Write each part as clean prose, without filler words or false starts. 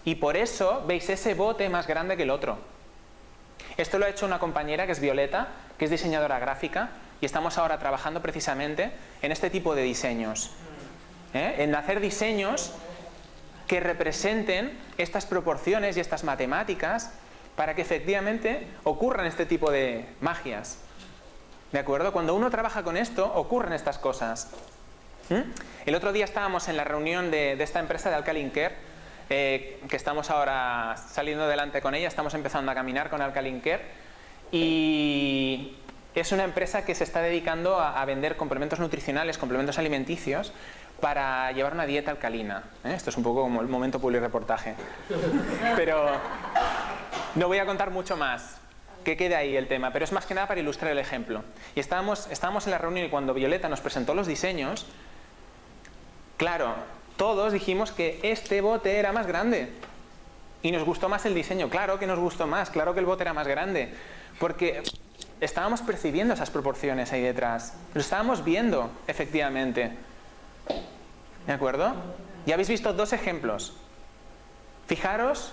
Y por eso veis ese bote más grande que el otro. Esto lo ha hecho una compañera que es Violeta, que es diseñadora gráfica, y estamos ahora trabajando precisamente en este tipo de diseños. En hacer diseños que representen estas proporciones y estas matemáticas para que efectivamente ocurran este tipo de magias. ¿De acuerdo? Cuando uno trabaja con esto, ocurren estas cosas. El otro día estábamos en la reunión de esta empresa de Alkaline Care, que estamos ahora saliendo adelante con ella, estamos empezando a caminar con Alkaline Care, y es una empresa que se está dedicando a vender complementos nutricionales, complementos alimenticios, para llevar una dieta alcalina. Esto es un poco como el momento publireportaje. Pero no voy a contar mucho más, que quede ahí el tema, pero es más que nada para ilustrar el ejemplo. Y estábamos en la reunión y cuando Violeta nos presentó los diseños, claro, todos dijimos que este bote era más grande. Y nos gustó más el diseño. Claro que nos gustó más, claro que el bote era más grande. Porque estábamos percibiendo esas proporciones ahí detrás. Lo estábamos viendo, efectivamente. ¿De acuerdo? Ya habéis visto dos ejemplos. Fijaros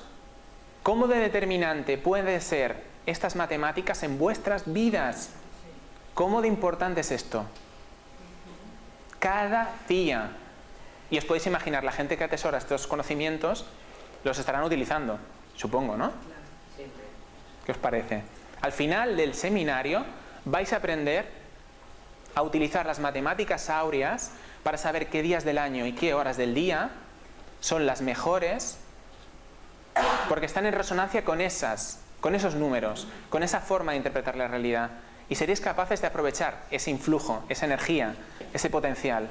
cómo de determinante puede ser estas matemáticas en vuestras vidas. ¿Cómo de importante es esto? Cada día. Y os podéis imaginar, la gente que atesora estos conocimientos los estarán utilizando, supongo, ¿no? ¿Qué os parece? Al final del seminario vais a aprender a utilizar las matemáticas áureas para saber qué días del año y qué horas del día son las mejores, porque están en resonancia con esos números, con esa forma de interpretar la realidad. Y seréis capaces de aprovechar ese influjo, esa energía, ese potencial.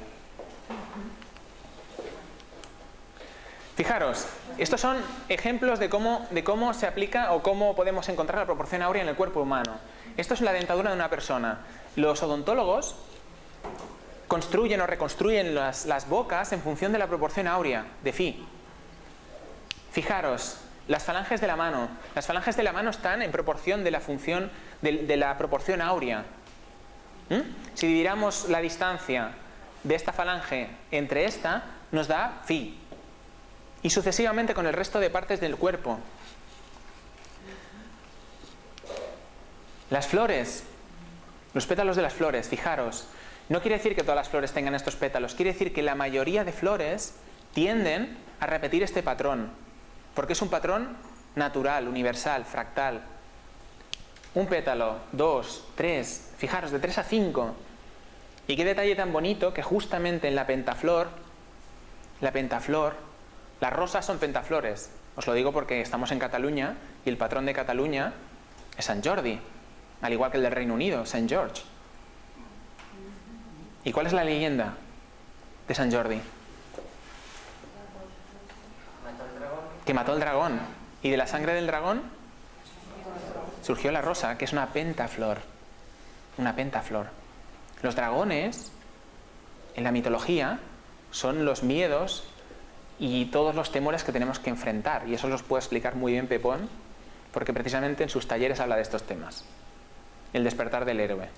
Fijaros, estos son ejemplos de cómo se aplica o cómo podemos encontrar la proporción áurea en el cuerpo humano. Esto es la dentadura de una persona. Los odontólogos construyen o reconstruyen las bocas en función de la proporción áurea de Phi. Fijaros, las falanges de la mano. Las falanges de la mano están en proporción de la función de la proporción áurea. Si dividiéramos la distancia de esta falange entre esta, nos da Phi. Y sucesivamente con el resto de partes del cuerpo. Las flores, los pétalos de las flores, fijaros, no quiere decir que todas las flores tengan estos pétalos, quiere decir que la mayoría de flores tienden a repetir este patrón, porque es un patrón natural, universal, fractal. Un pétalo, 2, 3, fijaros, de 3 a 5. Y qué detalle tan bonito que justamente en la pentaflor, las rosas son pentaflores. Os lo digo porque estamos en Cataluña y el patrón de Cataluña es Sant Jordi, al igual que el del Reino Unido, Saint George. ¿Y cuál es la leyenda de Sant Jordi? Que mató al dragón. Y de la sangre del dragón surgió la rosa, que es una pentaflor. Una pentaflor. Los dragones, en la mitología, son los miedos y todos los temores que tenemos que enfrentar. Y eso los puede explicar muy bien Pepón, porque precisamente en sus talleres habla de estos temas. El despertar del héroe.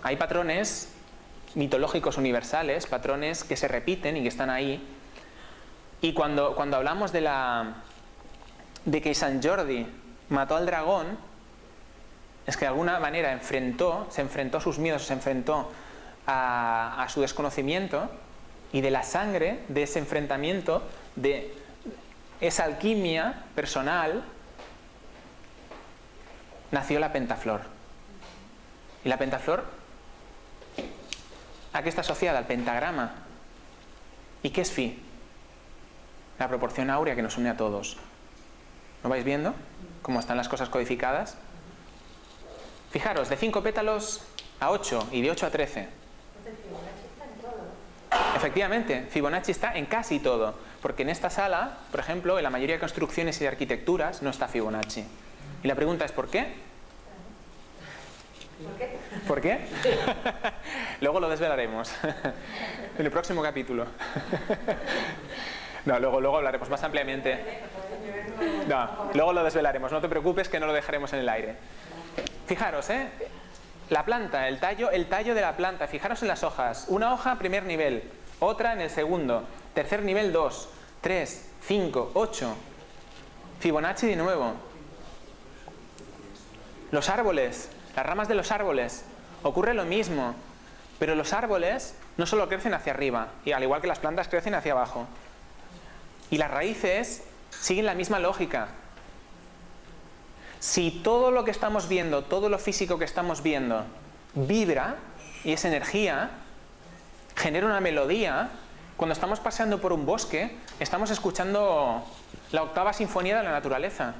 Hay patrones mitológicos universales, patrones que se repiten y que están ahí. Y cuando hablamos de que Sant Jordi mató al dragón, es que de alguna manera se enfrentó a sus miedos, se enfrentó a su desconocimiento, y de la sangre, de ese enfrentamiento, de esa alquimia personal, nació la pentaflor. Y la pentaflor, ¿a qué está asociada? Al pentagrama. ¿Y qué es Phi? La proporción áurea que nos une a todos. ¿Lo vais viendo? ¿Cómo están las cosas codificadas? Fijaros, de 5 pétalos a 8 y de 8 a 13. Efectivamente, Fibonacci está en casi todo, porque en esta sala, por ejemplo, en la mayoría de construcciones y de arquitecturas no está Fibonacci. Y la pregunta es ¿por qué? ¿Por qué? Luego lo desvelaremos en el próximo capítulo. No, luego hablaremos más ampliamente. No, luego lo desvelaremos, no te preocupes que no lo dejaremos en el aire. Fijaros, la planta, el tallo de la planta, fijaros en las hojas. Una hoja primer nivel, otra en el segundo, tercer nivel 2, 3, 5, 8. Fibonacci de nuevo. Los árboles, las ramas de los árboles, ocurre lo mismo, pero los árboles no solo crecen hacia arriba, y al igual que las plantas crecen hacia abajo. Y las raíces siguen la misma lógica. Si todo lo que estamos viendo, todo lo físico que estamos viendo, vibra y es energía, genera una melodía, cuando estamos paseando por un bosque, estamos escuchando la octava sinfonía de la naturaleza.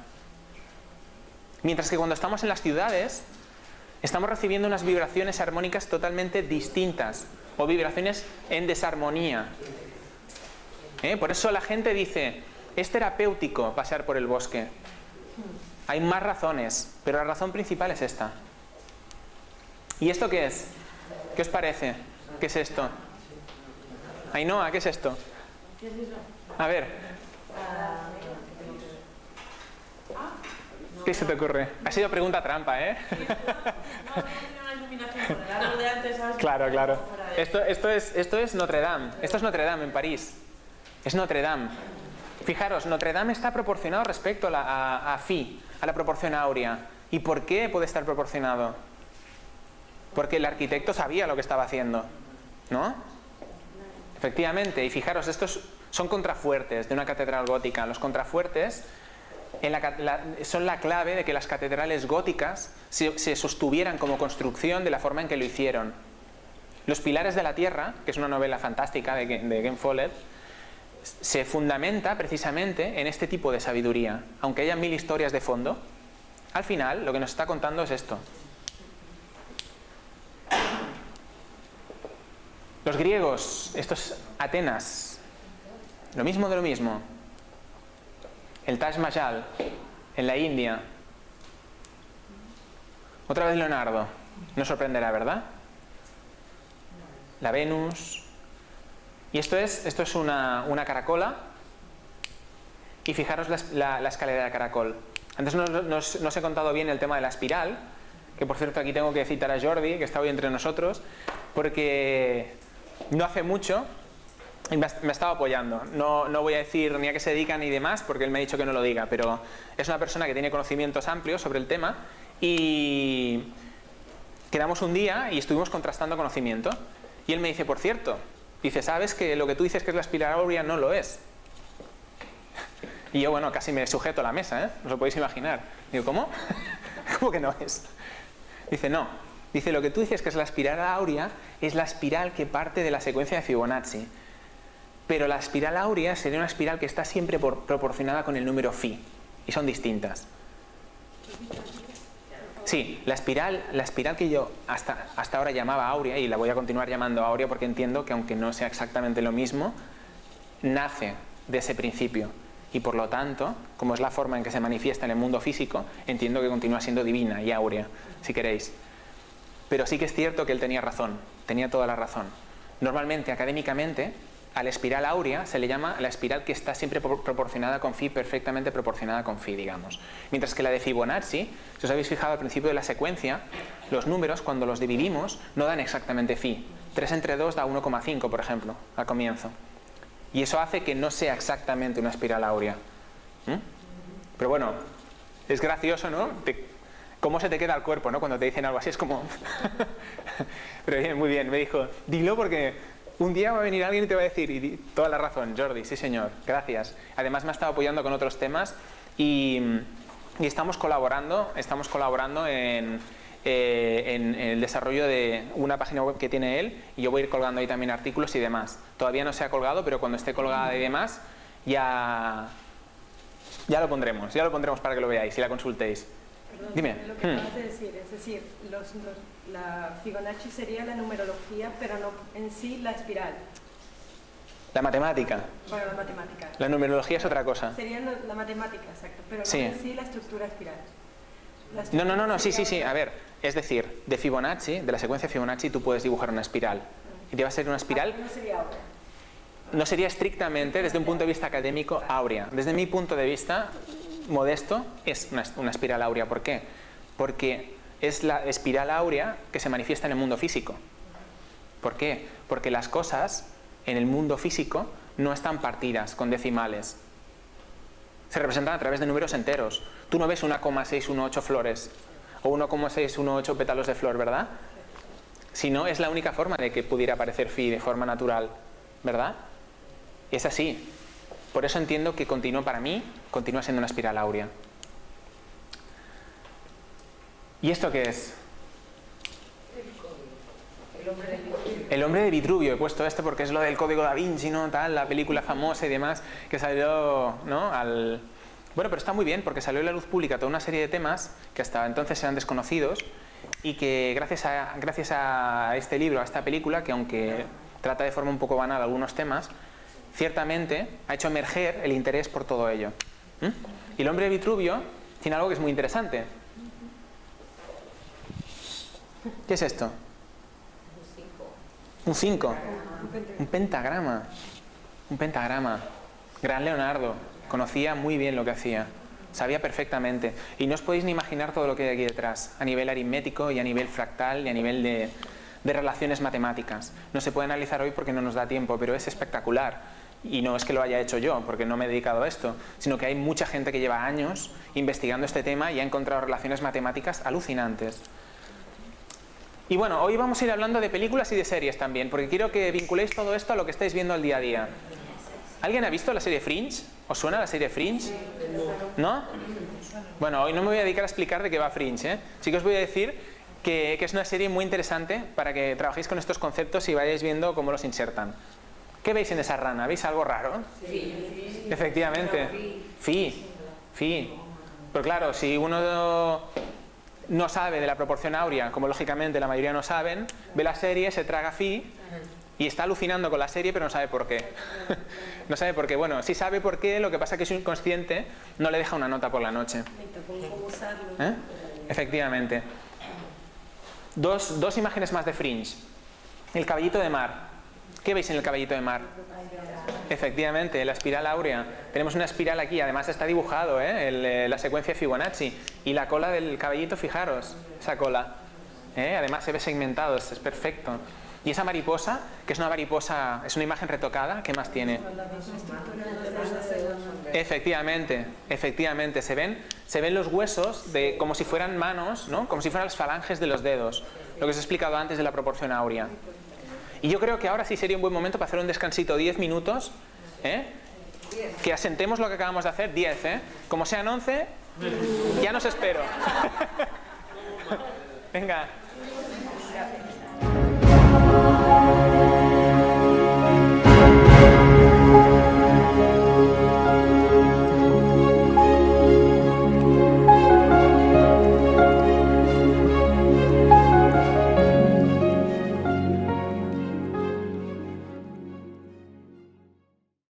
Mientras que cuando estamos en las ciudades, estamos recibiendo unas vibraciones armónicas totalmente distintas, o vibraciones en desarmonía. Por eso la gente dice, es terapéutico pasear por el bosque. Hay más razones, pero la razón principal es esta. ¿Y esto qué es? ¿Qué os parece? ¿Qué es esto? Ainhoa, ¿qué es esto? A ver. ¿Qué se te ocurre? Ha sido pregunta trampa, ¿eh? No tiene una iluminación por el árbol de antes, ¿sabes? Claro, claro. Esto es Notre Dame. Esto es Notre Dame en París. Es Notre Dame. Fijaros, Notre Dame está proporcionado respecto a Phi, a la proporción áurea. ¿Y por qué puede estar proporcionado? Porque el arquitecto sabía lo que estaba haciendo, ¿no? Efectivamente. Y fijaros, estos son contrafuertes de una catedral gótica. Los contrafuertes son la clave de que las catedrales góticas se sostuvieran como construcción de la forma en que lo hicieron. Los pilares de la tierra, que es una novela fantástica de Ken Follett, se fundamenta precisamente en este tipo de sabiduría. Aunque haya 1000 historias de fondo, al final lo que nos está contando es esto. Los griegos, esto es Atenas, lo mismo de lo mismo. El Taj Mahal, en la India. Otra vez Leonardo. No sorprenderá, ¿verdad? La Venus. Y esto es una caracola. Y fijaros la escalera de caracol. Antes no os he contado bien el tema de la espiral, que por cierto aquí tengo que citar a Jordi, que está hoy entre nosotros, porque no hace mucho y me estaba apoyando. No voy a decir ni a qué se dedica ni demás, porque él me ha dicho que no lo diga, pero es una persona que tiene conocimientos amplios sobre el tema y quedamos un día y estuvimos contrastando conocimiento. Y él me dice, por cierto, dice, ¿sabes que lo que tú dices que es la espiral áurea no lo es? Y yo, bueno, casi me sujeto a la mesa, ¿eh? ¿Os lo podéis imaginar? Digo, ¿cómo? ¿Cómo que no es? Dice, no. Dice, lo que tú dices que es la espiral áurea es la espiral que parte de la secuencia de Fibonacci. Pero la espiral áurea sería una espiral que está siempre proporcionada con el número phi. Y son distintas. Sí, la espiral que yo hasta ahora llamaba áurea, y la voy a continuar llamando áurea porque entiendo que aunque no sea exactamente lo mismo, nace de ese principio. Y por lo tanto, como es la forma en que se manifiesta en el mundo físico, entiendo que continúa siendo divina y áurea, si queréis. Pero sí que es cierto que él tenía razón, tenía toda la razón. Normalmente, académicamente, a la espiral áurea se le llama la espiral que está siempre proporcionada con phi, perfectamente proporcionada con phi, digamos. Mientras que la de Fibonacci, si os habéis fijado al principio de la secuencia, los números, cuando los dividimos, no dan exactamente phi. 3 entre 2 da 1,5, por ejemplo, al comienzo. Y eso hace que no sea exactamente una espiral áurea. Pero bueno, es gracioso, ¿no? Cómo se te queda el cuerpo, ¿no? Cuando te dicen algo así, es como... Pero bien, muy bien, me dijo, dilo porque un día va a venir alguien y te va a decir, y toda la razón, Jordi, sí señor, gracias. Además me ha estado apoyando con otros temas y estamos colaborando en el desarrollo de una página web que tiene él, y yo voy a ir colgando ahí también artículos y demás. Todavía no se ha colgado, pero cuando esté colgada y demás, ya lo pondremos para que lo veáis y la consultéis. Perdón, dime. Lo que acabas de decir, es decir, la Fibonacci sería la numerología, pero no en sí la espiral. La matemática. Bueno, la matemática. La numerología es otra cosa. Sería la matemática, exacto, pero no Sí. en sí la estructura espiral. No, sí, a ver, es decir, de Fibonacci, de la secuencia Fibonacci, tú puedes dibujar una espiral. Y te va a ser una espiral... No sería áurea. No sería estrictamente, desde un punto de vista académico, áurea. Desde mi punto de vista modesto, es una espiral áurea. ¿Por qué? Porque es la espiral áurea que se manifiesta en el mundo físico. ¿Por qué? Porque las cosas en el mundo físico no están partidas con decimales. Se representan a través de números enteros. Tú no ves 1,618 flores o 1,618 pétalos de flor, ¿verdad? Si no, es la única forma de que pudiera aparecer phi de forma natural, ¿verdad? Y es así. Por eso entiendo que para mí, continúa siendo una espiral áurea. ¿Y esto qué es? El hombre de Vitruvio. He puesto este porque es lo del código da Vinci, ¿no? Tal, la película famosa y demás que salió, ¿no? Bueno, pero está muy bien porque salió a la luz pública toda una serie de temas que hasta entonces eran desconocidos y que gracias a este libro, a esta película, que aunque trata de forma un poco banal algunos temas, ciertamente ha hecho emerger el interés por todo ello. Y el hombre de Vitruvio tiene algo que es muy interesante. ¿Qué es esto? Un 5. Un pentagrama. Un pentagrama. Gran Leonardo. Conocía muy bien lo que hacía. Sabía perfectamente. Y no os podéis ni imaginar todo lo que hay aquí detrás. A nivel aritmético y a nivel fractal y a nivel de relaciones matemáticas. No se puede analizar hoy porque no nos da tiempo, pero es espectacular. Y no es que lo haya hecho yo, porque no me he dedicado a esto, sino que hay mucha gente que lleva años investigando este tema y ha encontrado relaciones matemáticas alucinantes. Y bueno, hoy vamos a ir hablando de películas y de series también, porque quiero que vinculéis todo esto a lo que estáis viendo al día a día. ¿Alguien ha visto la serie Fringe? ¿Os suena la serie Fringe? ¿No? Bueno, hoy no me voy a dedicar a explicar de qué va Fringe, ¿eh? Sí que os voy a decir que es una serie muy interesante para que trabajéis con estos conceptos y vayáis viendo cómo los insertan. ¿Qué veis en esa rana? ¿Veis algo raro? Sí. Efectivamente. Phi. Pero claro, si uno no sabe de la proporción áurea, como lógicamente la mayoría no saben, ve la serie, se traga phi y está alucinando con la serie, pero no sabe por qué. No sabe por qué. Bueno, sí sabe por qué, lo que pasa es que su inconsciente no le deja una nota por la noche. Efectivamente. Dos imágenes más de Fringe. El caballito de mar. ¿Qué veis en el caballito de mar? Efectivamente, la espiral áurea. Tenemos una espiral aquí, además está dibujado, la secuencia de Fibonacci. Y la cola del caballito, fijaros, esa cola. Además se ve segmentado, es perfecto. Y esa mariposa, que es una mariposa, es una imagen retocada, ¿qué más tiene? Efectivamente, se ven los huesos como si fueran manos, ¿no? Como si fueran las falanges de los dedos. Lo que os he explicado antes de la proporción áurea. Y yo creo que ahora sí sería un buen momento para hacer un descansito, 10 minutos, que asentemos lo que acabamos de hacer, 10, como sean 11, ya nos espero. Venga.